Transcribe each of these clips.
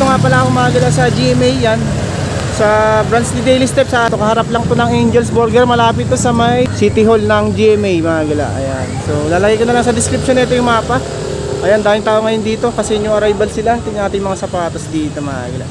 Nandito nga pala ako mga gala sa GMA yan. Sa branch ni Daily Step sa kaharap lang to ng Angel's Burger. Malapit to sa may City Hall ng GMA mga gala. Ayan. So lalagay ko na lang sa description nito yung mapa. Ayan, daming tao ngayon dito kasi new arrival sila. Tingnan natin mga sapatos dito mga gala.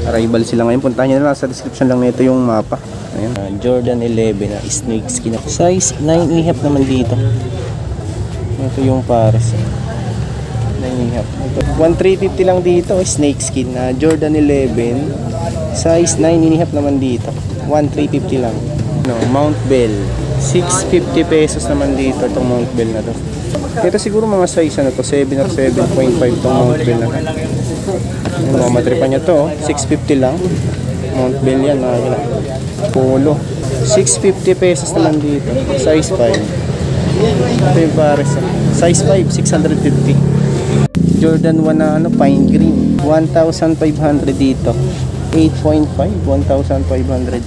Arrival sila ngayon. Puntahan nyo na lang sa description lang nito yung mapa. Ayan. Jordan 11 na snake skin. Size 9.5 naman dito. Ito yung pares. 9.5. 1,350 lang dito. Snake skin na Jordan 11. Size 9.5 naman dito. 1,350 lang. No, Mount Bell. 650 pesos naman dito itong Mount Bell na to. Ito siguro mga size ano to, 7 or 7.5 itong Mount Bell na to. Mga matripan nyo to, 650 lang. Mount Bell yan mga gila. Polo 650 pesos naman dito. Size 5. Ito yung pares. Size 5, 650. Jordan 1 na ano, pine green, 1,500 dito. 8.5, 1,500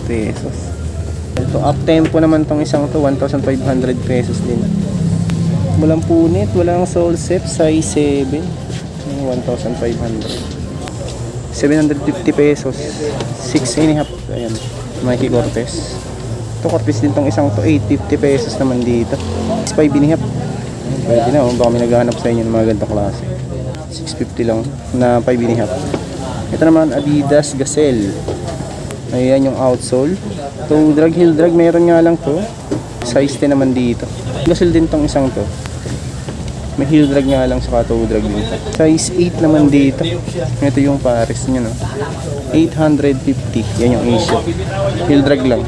pesos. Ito up tempo naman tong isang to, 1,500 pesos din. Walang punit, walang sole set. Size 7, 1,500. 750 pesos, 6.5. Ayan, Mikey Cortez. Ito Cortez din tong isang to, 850 pesos naman dito. 5.5. Pwede na, baka may naghahanap sa inyo ng mga gantong klase. 650 lang na 5.5. Ito naman Adidas Gazelle. Ayan yung outsole. Toe drag, heel drag, meron nga lang to. Size 10 naman dito. Gazelle din tong isang to. May heel drag nga lang sa toe drag din. Size 8 naman dito. Ito yung pares nyo, no? 850. Yan yung Asia. Heel drag lang.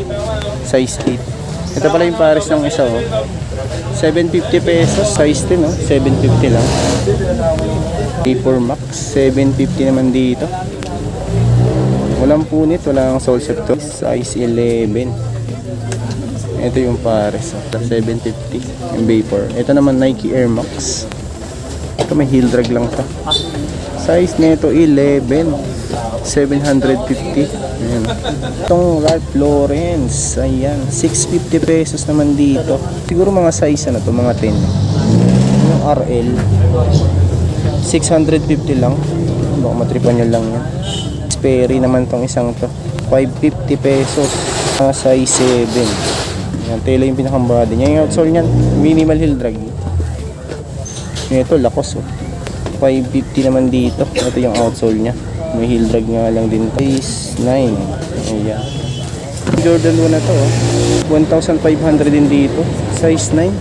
Size 8. Ito pala yung pares ng isa, oh. 750 pesos. Size 10, no? 750 lang. Vapor Max. 750 naman dito. Walang punit, walang sole set to. Size 11. Ito yung pares, 750 yung Vapor. Ito naman Nike Air Max. Ito may heel drag lang to. Size nito 11, 750. Ayan. Itong Ralph Lauren, ayan, 650 pesos naman dito. Siguro mga size ano to, mga 10. Yung RL 650 lang. Baka matripan nyo lang yan. Sperry naman tong isang to, 550 pesos. Size 7. Yan, tela yung pinakambody niya. Yung outsole niyan, minimal heel drag. Ito, Lacoste, oh. 550 naman dito. Ito yung outsole niya. May heel drag nga lang din. Size 9. Ayan. Jordan 1 na to, oh. 1,500 din dito. Size 9.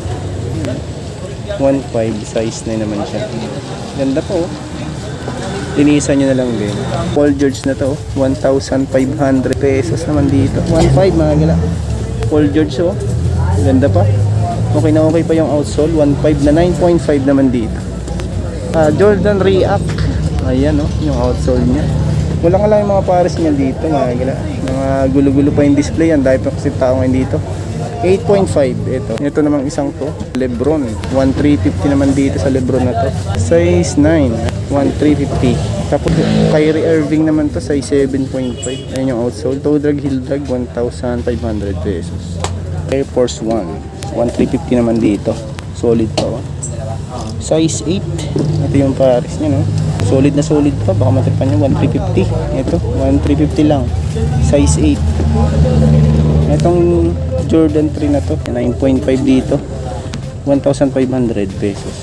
1.5. Size 9 naman siya. Ganda po, oh. linisan nyo na lang din. Paul George na to, 1,500 pesos naman dito. 1,500 mga gala. Paul George oh, ganda pa. Okay na okay pa yung outsole. 1,500 na 9.5 naman dito. Jordan React. Ayan oh, yung outsole nya. Wala ka lang yung mga pares niya dito mga gala. Mga gulo-gulo pa yung display yan. Dahil pa kasi tao ngayon dito. 8.5 ito namang isang to Lebron, 1,350 naman dito sa Lebron na to. Size 9, 1,350. Tapos Kyrie Irving naman to, size 7.5. Ayun yung outsole. Toe drag, heel drag, 1,500 pesos. Air Force 1, 1,350 naman dito. Solid pa oh. Size 8. Ito yung pares niya no. Solid na solid pa, baka matripan nyo. 1,350. Ito 1,350 lang, size 8. Itong Jordan 3 na to, 9.5 dito, 1,500 pesos.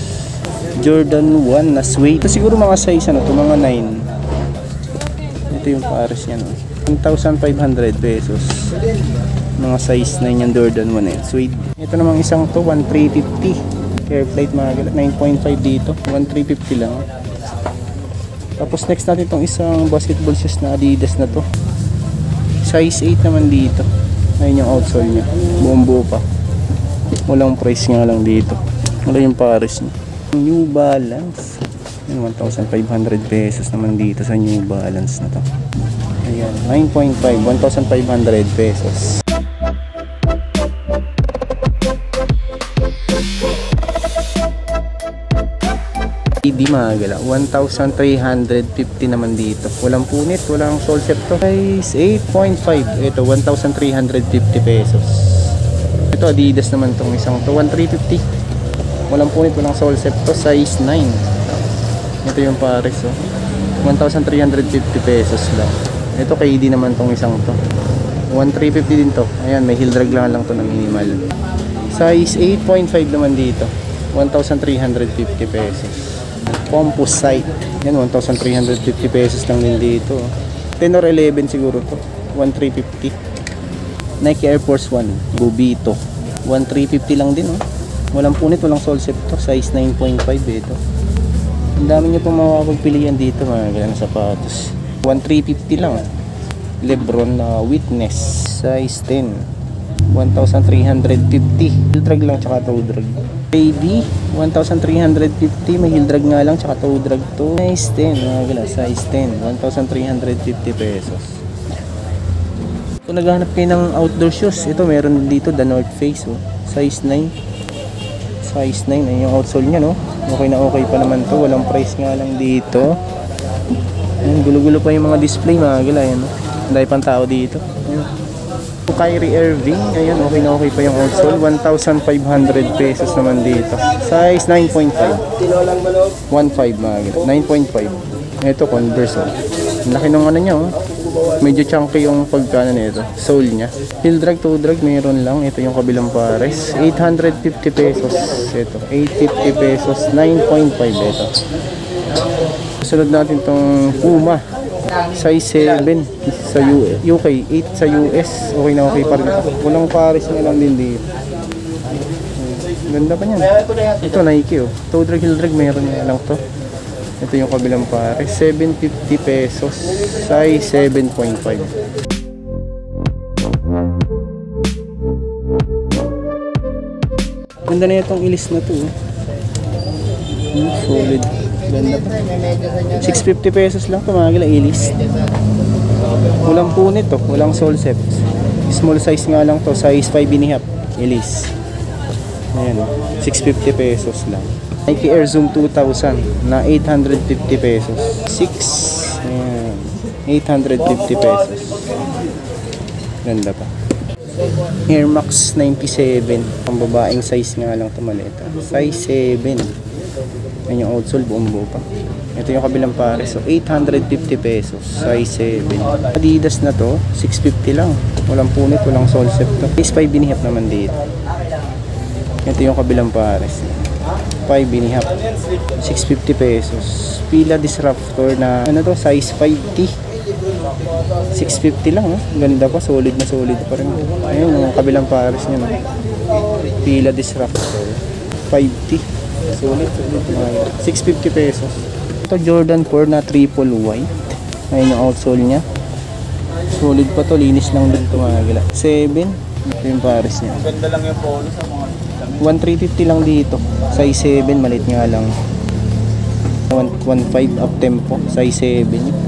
Jordan 1 na suede. Ito siguro mga size ano to, mga 9. Ito yung pares niya no, 1,500 pesos. Mga size 9 yung Jordan 1 eh, suede. Ito namang isang to, 1,350. Airflight mga gala, 9.5 dito, 1,350 lang. Tapos next natin itong isang basketball shoes na Adidas na to, size 8 naman dito. Ayun yung outsole nya, buong buo pa. Walang price nga lang dito. Wala yung pares nya. New Balance, 1,500 pesos naman dito sa New Balance na to. Ayan, 9.5, 1,500 pesos. Hindi magala, 1,350 naman dito. Walang punit, walang sole set to. Size 8.5. Ito 1,350 pesos. Ito Adidas naman tong isang to, 1,350. Walang punit, walang sole set to. Size 9. Ito yung pares oh, 1,350 pesos lang. Ito KD naman tong isang to, 1,350 din to. Ayan, may heel drag lang to na minimal. Size 8.5 naman dito, 1,350 pesos. Composite, yan 1,350 pesos lang din dito. 10 or 11 siguro to, 1,350. Nike Air Force 1 Bobito, 1,350 lang din oh. Walang punit, walang sole set to. Size 9.5 ito. Ang dami nyo pong makakapagpilian dito mga ganang sapatos. 1,350 lang. Lebron na Witness, size 10, 1,350. Heel drag lang tsaka toe drag. Baby, 1,350. May heel drag nga lang tsaka toe drag to. Size 10 mga gala, size 10, 1,350 pesos. Kung naghahanap kayo ng outdoor shoes, ito meron dito, The North Face oh. Size 9. Size 9, ayun yung outsole nya no. Okay na okay pa naman to. Walang price nga lang dito. Ayun, gulo-gulo pa yung mga display mga gala yan, no? Dahil pang tao dito. Ayun. Kyrie Irving, ayun, okay na okay pa yung outsole. 1,500 pesos naman dito. Size 9.5. 1.5 mga gala, 9.5. Ito Converse oh. Laki ng ano nya oh. Medyo chunky yung pagkano nito, sole nya. Heel drag, toe drag meron lang. Ito yung kabilang pares, 850 pesos. Ito 850 pesos, 9.5 ito. Sunod natin tong Puma, size 7 sa UK, 8 sa US. Okay na okay pa rin. Walang pares na lang din dito. Ganda pa niyan. Ito Nike oh. Toe drag, heel drag meron nga lang to. Ito yung kabilang pare, 750 pesos, size 7.5. Ganda na itong ilis na to. Solid. Ganda pa. 650 pesos lang ito mga gila, ilis. Walang punit to, walang sole set. Small size nga lang to, size 5.5, ilis. Ayan, 650 pesos lang. Nike Air Zoom 2000 na 850 pesos. 6. Ayan. 850 pesos. Ganda pa. Air Max 97. Ang babaeng size nga lang ito maleta. Size 7. Ayan yung outsole, buong buo pa. Ito yung kabilang pares. So 850 pesos. Size 7. Adidas na to, 650 lang. Walang punit, walang sole set to. Size 5.5 naman dito. Ito yung kabilang pares. 5.5, 650 pesos. Fila Disruptor na ano to, size 5T, 650 lang, no? Ganda pa, solid na solid pa rin. Ayun yung kabilang pares niya, no? Fila Disruptor 5T, solid 650 pesos. Ito Jordan 4 na triple white. Ayun yung outsole niya. Solid pa to, linis lang din ito mga gila. 7. Ito yung pares niya. Ganda lang yung polo sa mga 1,350 lang dito. Size 7, maliit nga lang. 1.5 up tempo, size 7.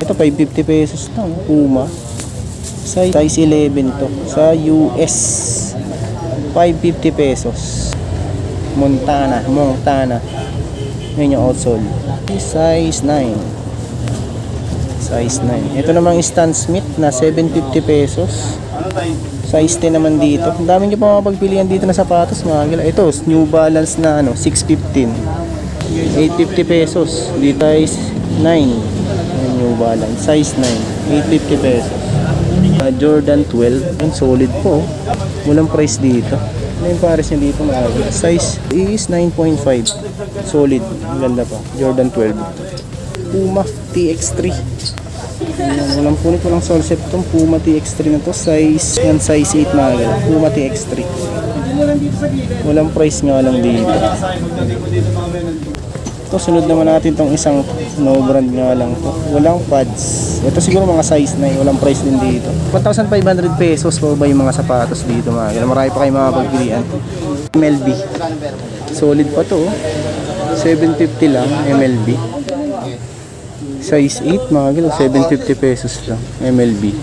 Ito 550 pesos lang, Puma. Size 11 to. Sa US 550 pesos. Montana. Yan yung outsole. Size 9. Size 9. Ito namang Stan Smith na 750 pesos. Size 10 naman dito. Ang dami nyo pa mapagpilian dito na sapatos mga gila. Ito, New Balance na 615. 850 pesos. Dito is 9. New Balance size 9, 850 pesos. Jordan 12, and solid po. Walang price dito. Ano yung pares niya dito mga size is 9.5. Solid, ang ganda pa. Jordan 12. Puma TX3. Ayan, walang punit, walang sole set itong Puma TX3 na to. Size 8 mga gala. Puma TX3. Walang price nga lang dito. Ito, sunod naman natin tong isang no brand nga lang to. Walang pads. Ito siguro mga size 9, walang price din dito. 1,500 pesos po ba yung mga sapatos dito mga gala. Marami pa kayong mga pagpilian. MLB. Solid pa to. 750 lang MLB. Size 8 mga gala, 750 pesos lang MLB.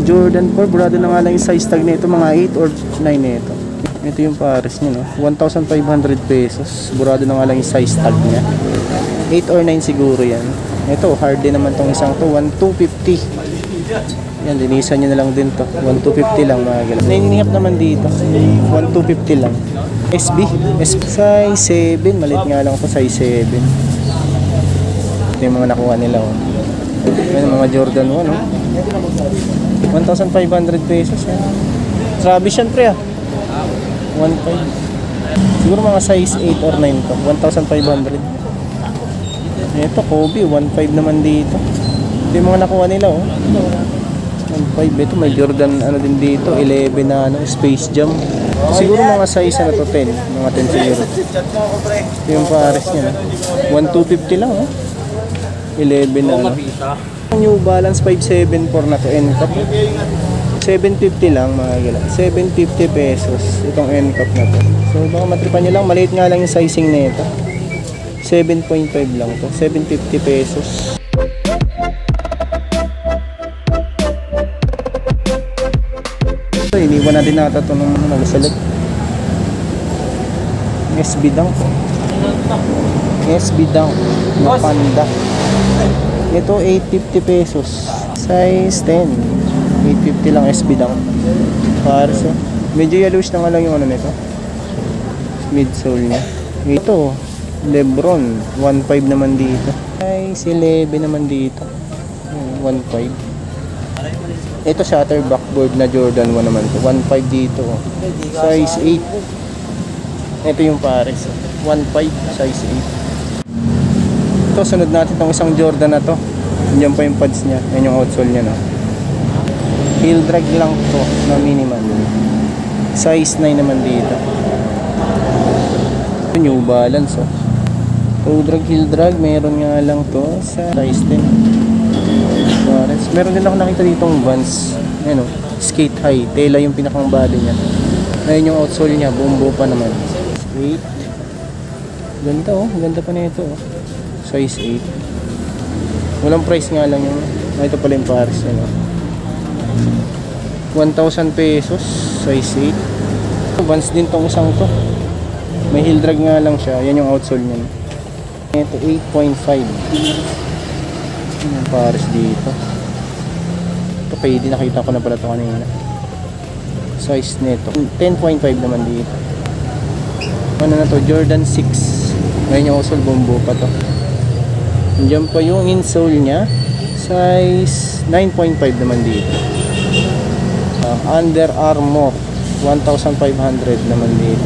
Jordan 4, burado na nga lang yung size tag nito, mga 8 or 9 nito. Ito yung pares niya, no? 1,500 pesos. Burado na nga lang yung size tag niya. 8 or 9 siguro yan. Ito, hard din naman tong isang to, 1,250. Yan, linisan nyo na lang din to. 1,250 lang mga gala. Nainihap naman dito, 1,250 lang. SB, size 7, malit nga lang to, size 7. Ito yung mga nakuha nila, oh. Ito yung mga Jordan 1, oh. 1,500 pesos yan. Travis yan pre 1.5. Siguro mga size 8 or 9 to. 1,500. Ito Kobe 1.5 naman dito. Ito yung mga nakuha nila 1.5. Ito may Jordan ano din dito 11 na Space Jam. Siguro mga size na to 10. Mga 10 siguro. Ito yung pares niya 1,250 lang 11 na New Balance 574 na to, N-Cup. 750 lang mga gala. 750 pesos itong N-Cup na to. So baka matripan nyo lang, maliit nga lang yung sizing nito. 7.5 lang to, 750 pesos. So iniwan na din nata ito nung nagasalag. SB Dunk. SB Dunk na Panda. Ito 850 pesos. Size 10. 850 lang SB Dunk. Pares medyo yellowish na nga lang yung ano nito. Midsole niya. Ito Lebron 1.5 naman dito. Size 11 naman dito. 1.5. Ito shutter backboard na Jordan 1 naman to. 1.5 dito. Size 8. Ito yung pares. 1.5 size 8. Ito, sunod natin itong isang Jordan na to. Yan pa yung pads niya. Yan yung outsole niya, no? Heel drag lang to na minimal. Size 9 naman dito. Ito, New Balance, oh. Toe drag, heel drag. Meron nga lang to sa size 10. Meron din ako nakita ditong Vans. Ayan, oh. Skate high. Tela yung pinakang body niya. Ayan yung outsole niya. Buong pa naman. Straight. Ganda, oh. Ganda pa na ito, oh. Size 8. Walang price nga lang yung ito pala yung pares niya, no? 1,000 pesos size 8. Vans din tong isang to. May heel drag nga lang siya. Yan yung outsole niya, no? Ito 8.5. Yung pares dito. Ito pwede, nakita ko na pala ito kanina. size nito. 10.5 naman dito. Ano na to? Jordan 6. Ngayon yung usol, bumbo pa to. Diyan pa yung insole niya. Size 9.5 naman dito. Under Armour 1,500 naman dito.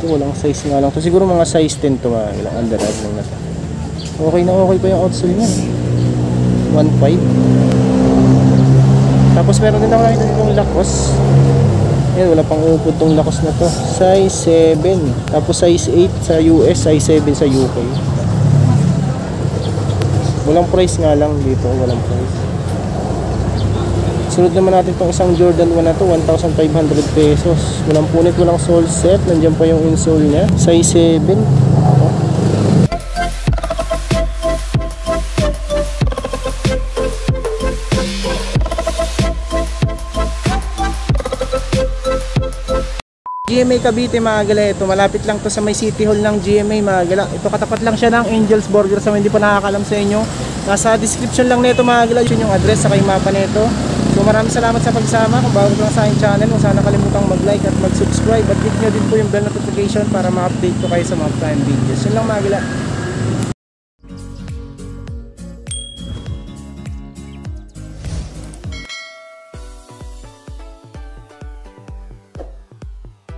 Ito walang size nga lang to. Siguro mga size 10 to mga ilang Under Armour na to. Okay na okay pa yung outsole niya. 1.5. Tapos meron din ako nakita ditong Lacoste. Ayan, wala pang upod tong Lacoste na to. Size 7. Tapos size 8 sa US, size 7 sa UK. Walang price nga lang dito, walang price. Sunod naman natin itong isang Jordan 1 na to, 1,500 pesos. Walang punit, walang sole set. Nandiyan pa yung insole niya. Size 7. GMA Cavite mga gala, ito malapit lang to sa may City Hall ng GMA mga gala. Ito katapat lang siya ng Angel's Burger sa hindi pa nakakalam sa inyo. Nasa description lang nito mga gala, yun yung address sa yung mapa nito. So maraming salamat sa pagsama. Kung bago lang sa aking channel, kung sana kalimutang mag-like at mag-subscribe at click nyo din po yung bell notification para ma-update ko kayo sa mga prime videos. Yun lang mga gala.